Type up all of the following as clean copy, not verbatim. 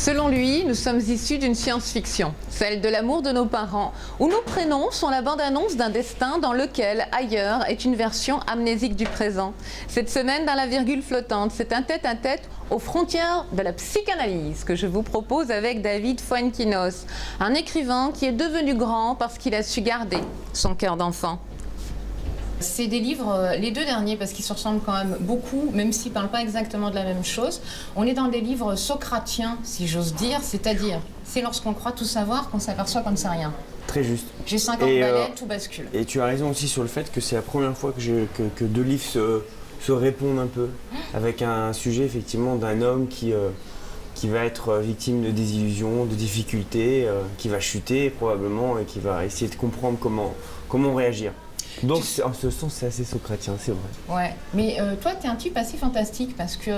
Selon lui, nous sommes issus d'une science-fiction, celle de l'amour de nos parents, où nos prénoms sont la bande-annonce d'un destin dans lequel, ailleurs, est une version amnésique du présent. Cette semaine, dans la virgule flottante, c'est un tête-à-tête aux frontières de la psychanalyse que je vous propose avec David Fuenquinos, un écrivain qui est devenu grand parce qu'il a su garder son cœur d'enfant. C'est des livres, les deux derniers, parce qu'ils se ressemblent quand même beaucoup, même s'ils ne parlent pas exactement de la même chose. On est dans des livres socratiens, si j'ose dire, c'est-à-dire, c'est lorsqu'on croit tout savoir qu'on s'aperçoit qu'on ne sait rien. Très juste. J'ai 50 balais, tout bascule. Et tu as raison aussi sur le fait que c'est la première fois que deux livres se répondent un peu, avec un sujet effectivement d'un homme qui va être victime de désillusions, de difficultés, qui va chuter probablement et qui va essayer de comprendre comment réagir. Donc en ce sens c'est assez socratien, c'est vrai. Ouais, mais toi tu es un type assez fantastique parce que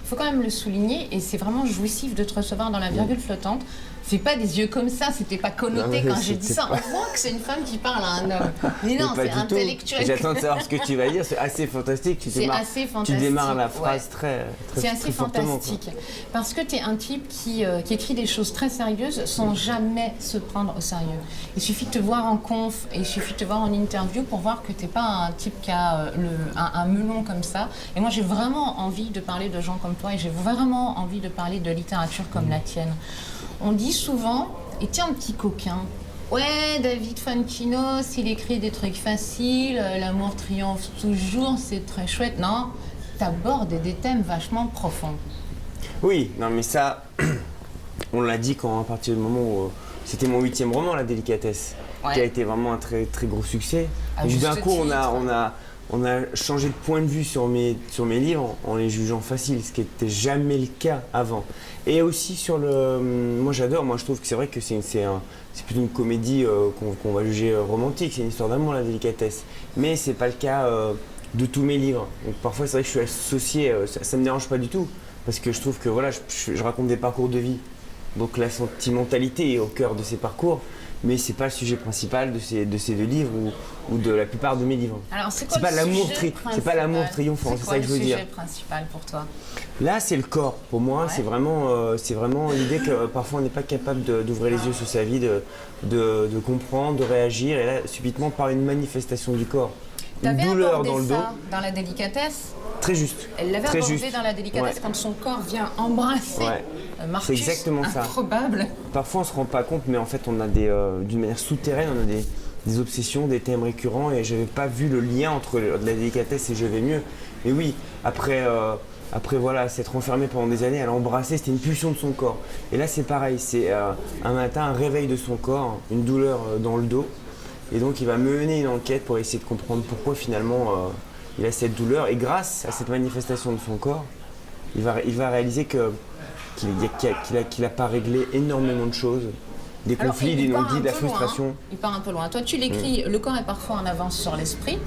faut quand même le souligner et c'est vraiment jouissif de te recevoir dans la virgule flottante. Fais pas des yeux comme ça, c'était pas connoté quand j'ai dit ça. On voit que c'est une femme qui parle à un homme. Mais non, c'est intellectuel. J'attends de savoir ce que tu vas dire, c'est assez fantastique. Tu démarres la phrase très c'est assez fantastique. Quoi. Parce que tu es un type qui écrit des choses très sérieuses sans jamais se prendre au sérieux. Il suffit de te voir en conf et il suffit de te voir en interview pour voir que tu n'es pas un type qui a un melon comme ça. Et moi j'ai vraiment envie de parler de gens comme toi et j'ai vraiment envie de parler de littérature comme la tienne. On dit souvent, et tiens un petit coquin, ouais David Fuenquinos, il écrit des trucs faciles, l'amour triomphe toujours, c'est très chouette. Non, t'abordes des thèmes vachement profonds. Oui, non mais ça, on l'a dit à partir du moment où c'était mon 8e roman, La Délicatesse, qui a été vraiment un très très gros succès. Et d'un coup on a changé de point de vue sur mes livres en les jugeant faciles, ce qui n'était jamais le cas avant. Et aussi sur moi j'adore, moi je trouve que c'est vrai que c'est plutôt une comédie qu'on va juger romantique, c'est une histoire d'amour, La Délicatesse. Mais c'est pas le cas de tous mes livres. Donc parfois c'est vrai que je suis associé, ça me dérange pas du tout, parce que je trouve que voilà, je raconte des parcours de vie. Donc la sentimentalité est au cœur de ces parcours. Mais c'est pas le sujet principal de ces deux livres ou de la plupart de mes livres. Alors c'est quoi c'est pas l'amour triomphant, c'est ça que je veux dire. C'est quoi le sujet principal pour toi? Là, c'est le corps. Pour moi, c'est vraiment l'idée que parfois on n'est pas capable d'ouvrir les yeux sur sa vie, de comprendre, de réagir, et là, subitement par une manifestation du corps. Une douleur dans le dos. Dans La Délicatesse. Très juste. Elle l'avait abordé dans La Délicatesse quand son corps vient embrasser Marcus. C'est exactement ça. Improbable. Parfois on se rend pas compte, mais en fait on a d'une manière souterraine, on a des obsessions, des thèmes récurrents, et j'avais pas vu le lien entre La Délicatesse et Je vais mieux. Mais oui, après voilà, s'être enfermé pendant des années, elle a embrassé, c'était une pulsion de son corps. Et là c'est pareil, c'est un matin un réveil de son corps, une douleur dans le dos, et donc il va mener une enquête pour essayer de comprendre pourquoi finalement il a cette douleur, et grâce à cette manifestation de son corps, il va réaliser qu'il n'a pas réglé énormément de choses, des conflits, des non-dits, de la frustration. Il part un peu loin. Toi, tu l'écris, le corps est parfois en avance sur l'esprit,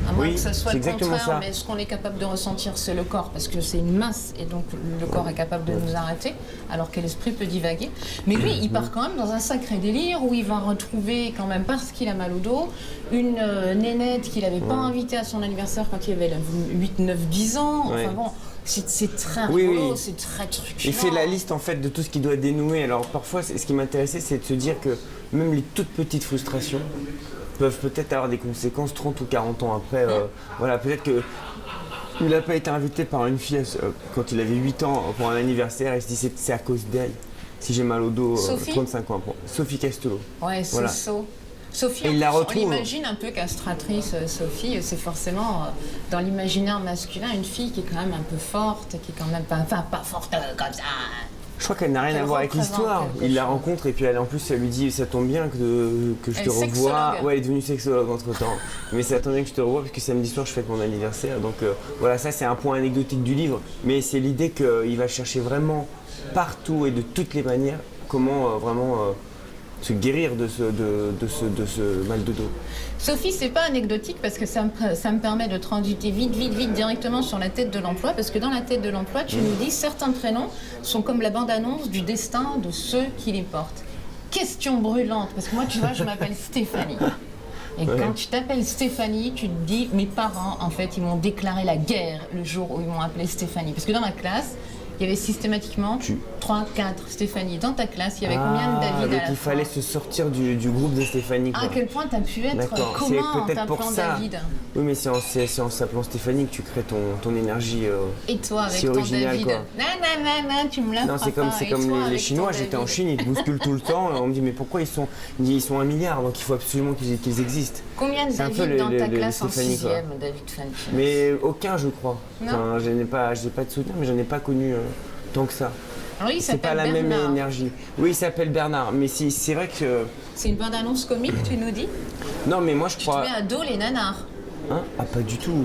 à moins que ça soit le contraire, mais ce qu'on est capable de ressentir, c'est le corps, parce que c'est une masse, et donc le corps est capable de nous arrêter, alors que l'esprit peut divaguer. Mais lui, il part quand même dans un sacré délire, où il va retrouver quand même, parce qu'il a mal au dos, une nénette qu'il n'avait pas invitée à son anniversaire quand il avait 8, 9, 10 ans. Enfin bon, c'est très rigolo, c'est très truculent. Il fait la liste en fait de tout ce qui doit dénouer. Alors parfois, ce qui m'intéressait, c'est de se dire que même les toutes petites frustrations peuvent peut-être avoir des conséquences 30 ou 40 ans après. Voilà, peut-être que il n'a pas été invité par une fille quand il avait 8 ans pour un anniversaire, et il se dit c'est à cause d'elle si j'ai mal au dos 35 ans après. Sophie Castelot. Ouais, c'est voilà. Sophie, on imagine un peu castratrice, Sophie, c'est forcément dans l'imaginaire masculin une fille qui est quand même un peu forte, qui est quand même pas forte comme ça. Je crois qu'elle n'a rien à voir avec l'histoire. Il la rencontre et puis en plus elle lui dit ça tombe bien que je te revoie. Ouais, elle est devenue sexologue entre temps. Mais ça tombe bien que je te revoie parce que samedi soir je fête mon anniversaire. Donc voilà, ça c'est un point anecdotique du livre. Mais c'est l'idée qu'il va chercher vraiment partout et de toutes les manières comment vraiment se guérir de ce mal de dos. Sophie, c'est pas anecdotique parce que ça me permet de transiter vite directement sur la tête de l'emploi, parce que dans la tête de l'emploi, tu nous dis certains prénoms sont comme la bande-annonce du destin de ceux qui les portent. Question brûlante, parce que moi, tu vois, je m'appelle Stéphanie. Et quand tu t'appelles Stéphanie, tu te dis, mes parents, en fait, ils m'ont déclaré la guerre le jour où ils m'ont appelée Stéphanie. Parce que dans ma classe, il y avait systématiquement 3, 4, Stéphanie. Dans ta classe, il y avait combien de David à la il fallait se sortir du groupe de Stéphanie. À quel point tu as pu être commun en t'appelant David. Oui, mais c'est en s'appelant Stéphanie que tu crées ton énergie et toi, avec si ton originale, David. quoi. Non, tu me l'as Non, c'est comme les Chinois, j'étais en Chine, ils te bousculent tout le temps. On me dit, mais pourquoi ils sont 1 milliard, donc il faut absolument qu'ils existent. Combien de David dans ta classe en 6e, David Fantin? Mais aucun, je crois. Enfin, je n'ai pas de souvenir, mais je n'en ai pas connu tant que ça. Alors, c'est pas la même énergie. Oui, il s'appelle Bernard, mais c'est vrai que... C'est une bande-annonce comique, tu nous dis? Non, mais moi je crois... Tu te mets à dos les nanars. Hein? Ah, pas du tout.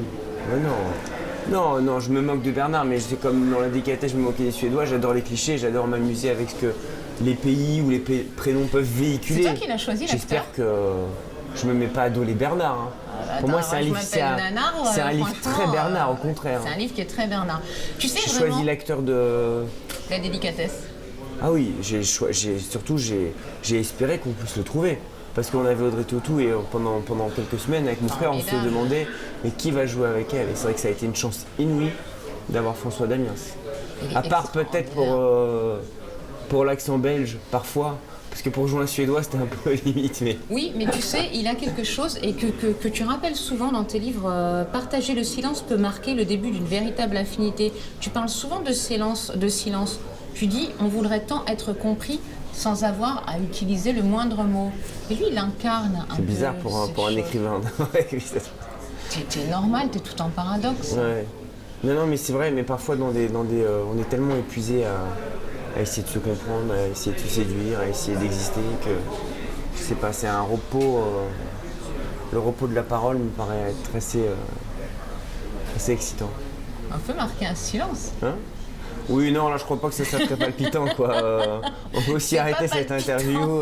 Non, je me moque de Bernard, mais c'est comme dans la délicatesse, je me moquais des Suédois, j'adore les clichés, j'adore m'amuser avec ce que les pays ou les prénoms peuvent véhiculer. C'est toi qui l'as choisi, l'acteur? J'espère que je me mets pas à dos les Bernard. Hein. Pour moi, c'est un livre très Bernard, au contraire. C'est un livre qui est très Bernard. Tu sais, j'ai choisi l'acteur de... La délicatesse. Ah oui, j'ai espéré qu'on puisse le trouver. Parce qu'on avait Audrey Tautou et pendant quelques semaines, avec mon frère, on se demandait mais qui va jouer avec elle. Et c'est vrai que ça a été une chance inouïe d'avoir François Damiens. À part peut-être pour l'accent belge, parfois. Parce que pour jouer un Suédois, c'était un peu limite. Mais... Oui, mais tu sais, il a quelque chose et que tu rappelles souvent dans tes livres. Partager le silence peut marquer le début d'une véritable affinité. Tu parles souvent de silence. Tu dis, on voudrait tant être compris sans avoir à utiliser le moindre mot. Et lui, il incarne un peu... C'est bizarre pour un écrivain. C'est normal, t'es tout en paradoxe. Ouais. Non, mais c'est vrai, mais parfois on est tellement épuisé à essayer de se comprendre, à essayer de se séduire, à essayer d'exister que je sais pas, c'est un repos. Le repos de la parole me paraît être assez excitant. On peut marquer un silence. Hein? Oui, non, là je crois pas que ça soit très palpitant, quoi. On peut aussi arrêter cette interview.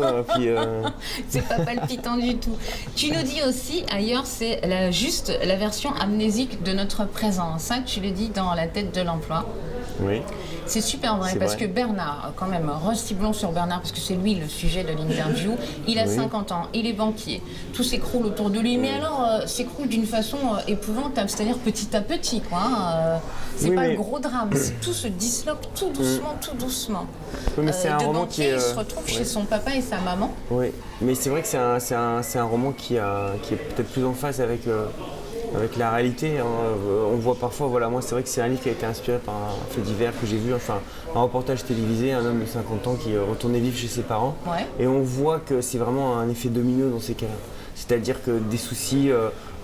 C'est pas palpitant du tout. Tu nous dis aussi, ailleurs, c'est juste la version amnésique de notre présent. Ça, tu le dis dans La tête de l'emploi. Oui. C'est super vrai, parce que Bernard, quand même, restiblons sur Bernard, parce que c'est lui le sujet de l'interview. Il a 50 ans, il est banquier, tout s'écroule autour de lui, mais alors s'écroule d'une façon épouvantable, c'est-à-dire petit à petit, quoi. C'est pas le gros drame, tout se disloque tout doucement. Oui, mais c'est un roman qui il se retrouve chez son papa et sa maman. Oui, mais c'est vrai que c'est un roman qui est peut-être plus en phase avec la réalité. Hein. On voit parfois, moi c'est vrai que c'est un livre qui a été inspiré par un fait divers que j'ai vu, enfin un reportage télévisé, un homme de 50 ans qui retournait vivre chez ses parents. Ouais. Et on voit que c'est vraiment un effet domino dans ces cas-là. C'est-à-dire que des soucis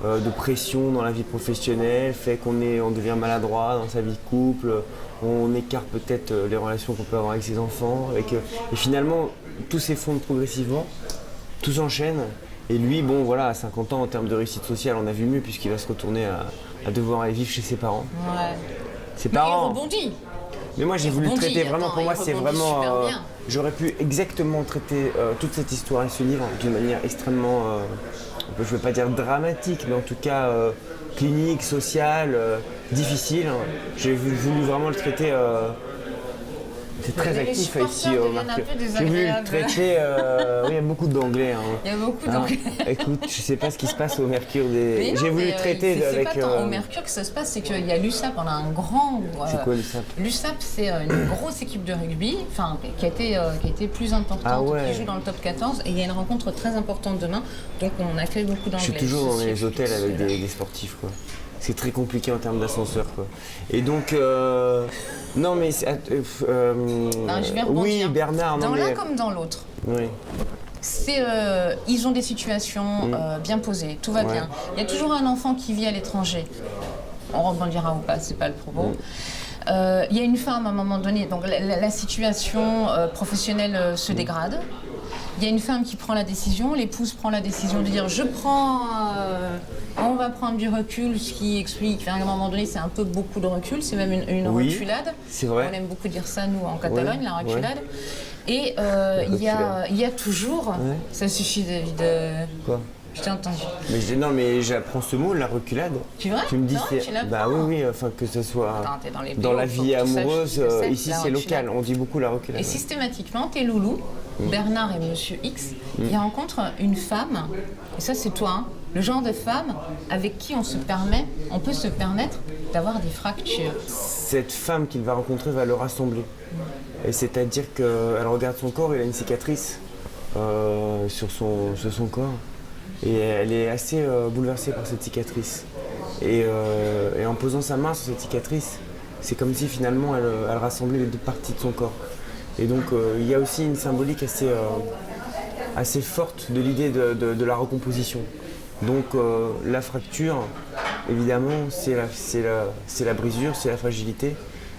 de pression dans la vie professionnelle fait qu'on devient maladroit dans sa vie de couple, on écarte peut-être les relations qu'on peut avoir avec ses enfants, et finalement tout s'effondre progressivement, tout s'enchaîne. Et lui, à 50 ans, en termes de réussite sociale, on a vu mieux puisqu'il va se retourner à devoir aller vivre chez ses parents. Ouais. Ses parents. Mais il rebondit. Mais moi, j'ai voulu le traiter vraiment. Pour moi, c'est vraiment. J'aurais pu exactement traiter toute cette histoire et ce livre d'une manière extrêmement, je ne veux pas dire dramatique, mais en tout cas clinique, sociale, difficile. J'ai voulu vraiment le traiter. C'est très actif ici au Mercure. J'ai voulu le traiter. Il y a beaucoup d'anglais. Hein. Il y a beaucoup d'anglais. Écoute, je sais pas ce qui se passe au Mercure. J'ai voulu le traiter avec. C'est pas tant au Mercure que ça se passe, c'est qu'il y a l'USAP, on a un grand. C'est quoi l'USAP? L'USAP, c'est une grosse équipe de rugby, qui a été plus importante, qui joue dans le top 14. Et il y a une rencontre très importante demain, donc on accueille beaucoup d'anglais. Je suis toujours dans les hôtels avec des sportifs, quoi. C'est très compliqué en termes d'ascenseur, quoi. Et donc, non mais, je vais rebondir. Oui, Bernard. Dans l'un comme dans l'autre. Oui. Ils ont des situations bien posées, tout va bien. Il y a toujours un enfant qui vit à l'étranger. On rebondira ou pas, c'est pas le propos. Il y a une femme à un moment donné, donc la situation professionnelle se dégrade. Il y a une femme qui prend la décision, l'épouse prend la décision de dire on va prendre du recul, ce qui explique qu'à un moment donné c'est un peu beaucoup de recul, c'est même une reculade. C'est vrai. On aime beaucoup dire ça nous en Catalogne, la reculade. Et il y a toujours, ça suffit David. Quoi? Je t'ai entendu. Mais j'apprends ce mot, la reculade. Tu vois? Tu me dis oui, enfin que ce soit dans la vie amoureuse, ici c'est local, on dit beaucoup la reculade. Et systématiquement, tes loulous, Bernard et Monsieur X, ils rencontrent une femme, et ça c'est toi, le genre de femme avec qui on peut se permettre d'avoir des fractures. Cette femme qu'il va rencontrer va le rassembler. Et c'est-à-dire qu'elle regarde son corps, il a une cicatrice sur son corps. Et elle est assez bouleversée par cette cicatrice. Et en posant sa main sur cette cicatrice, c'est comme si finalement elle rassemblait les deux parties de son corps. Et donc il y a aussi une symbolique assez forte de l'idée de la recomposition. Donc la fracture, évidemment, c'est la brisure, c'est la fragilité.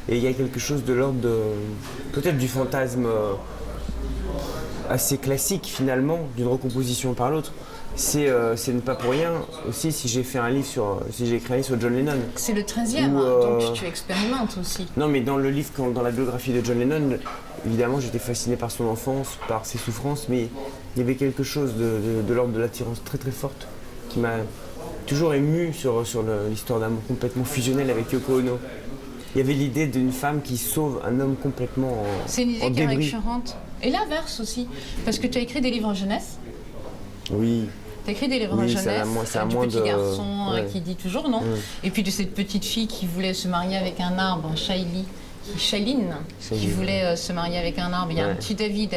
Et il y a quelque chose de l'ordre peut-être du fantasme assez classique finalement, d'une recomposition par l'autre. C'est pas pour rien aussi si j'ai écrit un livre sur John Lennon. C'est le 13e, donc tu expérimentes aussi. Non, mais dans le livre, dans la biographie de John Lennon, évidemment j'étais fasciné par son enfance, par ses souffrances, mais il y avait quelque chose de l'ordre de l'attirance très très forte qui m'a toujours ému sur l'histoire d'amour complètement fusionnel avec Yoko Ono. Il y avait l'idée d'une femme qui sauve un homme complètement en débris. C'est une idée qui est récurrente. Et l'inverse aussi, parce que tu as écrit des livres jeunesse. Oui. Tu as écrit des livres jeunesse, du petit garçon qui dit toujours non, et puis de cette petite fille qui voulait se marier avec un arbre, Shailene, qui voulait se marier avec un arbre. Il y a un petit David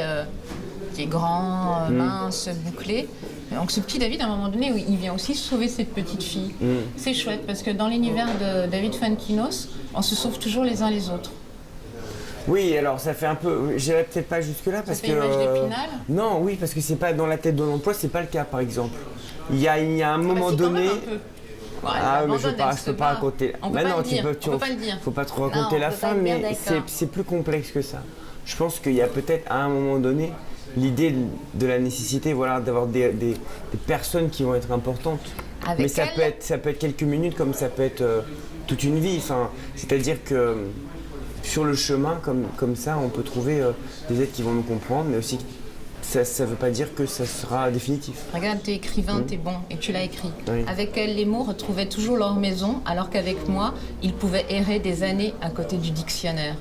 qui est grand, mince, bouclé. Donc ce petit David, à un moment donné, il vient aussi sauver cette petite fille. C'est chouette, parce que dans l'univers de David Fuenquinos, on se sauve toujours les uns les autres. Oui, alors ça fait un peu. J'irai peut-être pas jusque-là parce que. Ça fait image d'Épinal ? Non, oui, parce que c'est pas dans la tête de l'emploi, c'est pas le cas, par exemple. Il y a un moment donné. Mais je peux pas raconter. On peut pas le dire. Faut pas trop raconter la fin, mais c'est plus complexe que ça. Je pense qu'il y a peut-être à un moment donné l'idée de la nécessité, d'avoir des personnes qui vont être importantes. Mais ça peut être quelques minutes, comme ça peut être toute une vie. Enfin, c'est-à-dire que sur le chemin, comme ça, on peut trouver des êtres qui vont nous comprendre, mais aussi ça ne veut pas dire que ça sera définitif. Regarde, t'es écrivain, t'es bon, et tu l'as écrit. Oui. Avec elle, les mots retrouvaient toujours leur maison, alors qu'avec moi, ils pouvaient errer des années à côté du dictionnaire.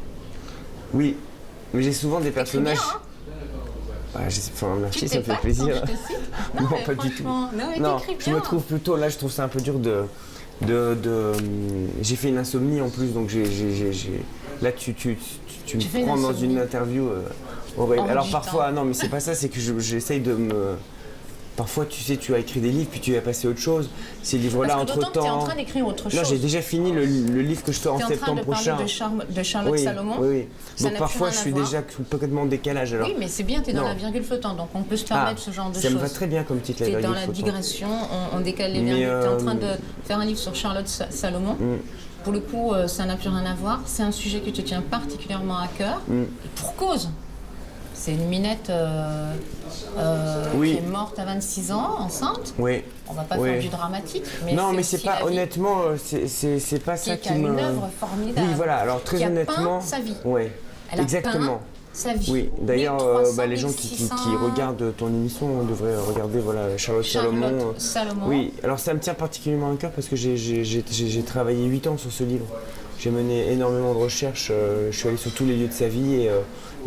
Oui, mais j'ai souvent des personnages. Bien, hein. Merci, ça me fait plaisir. Je te cite. Non, pas du tout. Non, je me trouve plutôt, là je trouve ça un peu dur j'ai fait une insomnie en plus, donc là tu me prends dans une interview horrible. Alors parfois, non mais c'est pas ça, c'est que j'essaye de me... Parfois, tu sais, tu as écrit des livres, puis tu vas passer à autre chose. Ces livres-là, entre-temps... tu es en train d'écrire autre chose. Non, j'ai déjà fini le livre que je sors en septembre prochain. Tu es en train de parler de Charlotte Salomon. Oui. Donc parfois, je suis déjà complètement en décalage. Alors. Oui, mais c'est bien, tu es dans la virgule flottante, donc on peut se permettre ce genre de choses. Ça me va très bien comme titre, la virgule flottante. Tu es dans la digression, on décale les virgules. Tu es en train de faire un livre sur Charlotte Salomon. Pour le coup, ça n'a plus rien à voir. C'est un sujet qui te tient particulièrement à cœur. Et pour cause. C'est une minette qui est morte à 26 ans, enceinte. Oui. On va pas faire du dramatique. Mais non, mais c'est pas, honnêtement, c'est pas ça qui me... Qui a une œuvre formidable. Oui, voilà, alors très honnêtement... Qui a peint sa vie. Oui, elle exactement. A peint sa vie. Oui, d'ailleurs, les gens qui regardent ton émission devraient regarder Charlotte Salomon. Oui, alors ça me tient particulièrement à cœur parce que j'ai travaillé 8 ans sur ce livre. J'ai mené énormément de recherches, je suis allé sur tous les lieux de sa vie et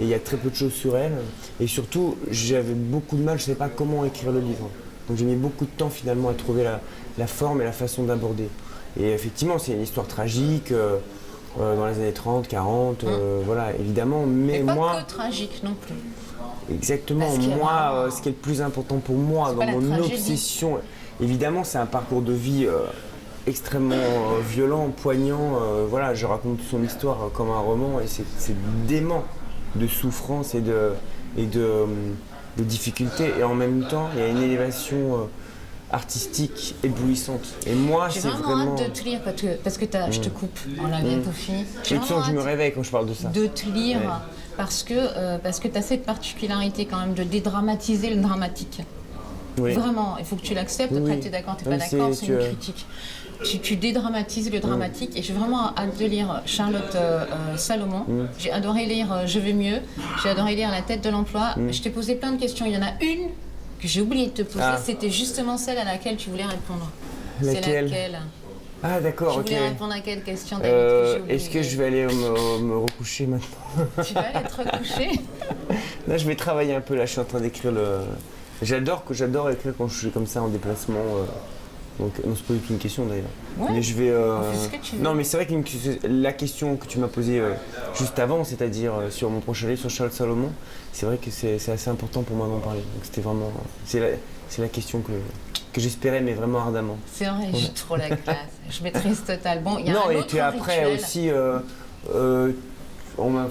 il y a très peu de choses sur elle. Et surtout, j'avais beaucoup de mal, je ne savais pas comment écrire le livre. Donc j'ai mis beaucoup de temps finalement à trouver la forme et la façon d'aborder. Et effectivement, c'est une histoire tragique, dans les années 30, 40, voilà, évidemment. Mais pas que tragique non plus. Exactement, moi, ce qui est le plus important pour moi, dans mon obsession, évidemment, c'est un parcours de vie extrêmement violent, poignant. Voilà, je raconte son histoire comme un roman et c'est dément de souffrance et de difficultés. Et en même temps, il y a une élévation artistique éblouissante. Et moi, c'est vraiment... hâte de te lire parce que je te coupe, on l'a bientôt fini. J'ai l'impression que je me réveille quand je parle de ça. De te lire parce que tu as cette particularité quand même de dédramatiser le dramatique. Oui. Vraiment, il faut que tu l'acceptes. Après, tu es d'accord, tu n'es pas d'accord, c'est une critique. Tu dédramatises le dramatique et j'ai vraiment hâte de lire Charlotte Salomon. J'ai adoré lire Je vais mieux, j'ai adoré lire La tête de l'emploi. Je t'ai posé plein de questions. Il y en a une que j'ai oublié de te poser, c'était justement celle à laquelle tu voulais répondre. Laquelle ? C'est laquelle ? Ah d'accord, ok. Tu voulais répondre à quelle question, David, est-ce que je vais aller me recoucher maintenant ? Tu vas aller te recoucher ? Là, je vais travailler un peu, là, je suis en train d'écrire le... J'adore écrire quand je suis comme ça en déplacement. Donc, non, c'est pas du tout une question d'ailleurs. Ouais. Mais je vais. On fait ce que tu veux. Non, mais c'est vrai que la question que tu m'as posée juste avant, c'est-à-dire sur mon prochain livre sur Charles Salomon, c'est vrai que c'est assez important pour moi d'en parler. Donc, c'était vraiment. C'est la question que j'espérais, mais vraiment ardemment. C'est vrai, j'ai trop la classe. Je maîtrise total. Bon, il y a non, un et autre puis après rituel. aussi.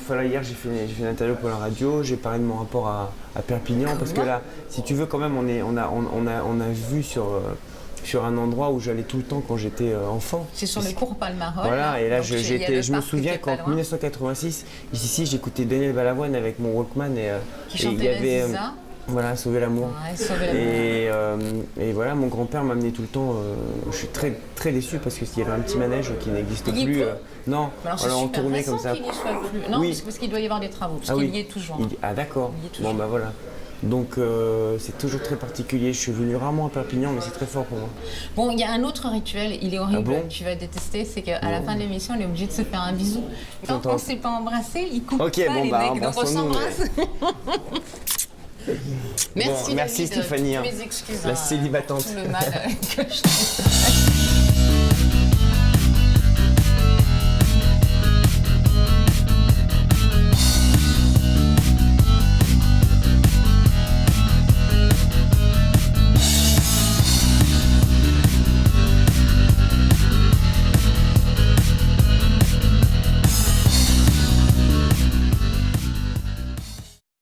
Hier, j'ai fait une interview pour la radio, j'ai parlé de mon rapport à Perpignan, parce que là, si tu veux, quand même, on a vu sur un endroit où j'allais tout le temps quand j'étais enfant. C'est sur le cours Palmarol. Voilà, et là, Donc, je me souviens qu'en 1986, ici, j'écoutais Daniel Balavoine avec mon Walkman Qui et il y chantait avait. Aziza. Voilà, Sauver l'amour. Ouais, Sauver l'amour. Et voilà, mon grand-père m'amenait tout le temps. Je suis très, très déçu parce qu'il y avait un petit manège qui n'existe plus. Non, Alors, on tournait comme ça. Qu'il y soit plus. Non, Oui. parce qu'il doit y avoir des travaux, parce qu'il y est toujours. Ah d'accord. Il y est toujours. Bon bah voilà. Donc c'est toujours très particulier. Je suis venu rarement à Perpignan, mais c'est très fort pour moi. Bon, il y a un autre rituel, il est horrible, Ah bon tu vas détester, c'est qu'à la fin de l'émission, on est obligé de se faire un bisou. Tant qu'on ne s'est pas embrassé, il coupe Ok, pas bon, les bah, mecs, donc on embrassons-nous, s'embrasse. Merci Bon, merci David, Tiffany, toutes hein. mes excuses, La célibatante. pour tout le mal que je t'ai fait.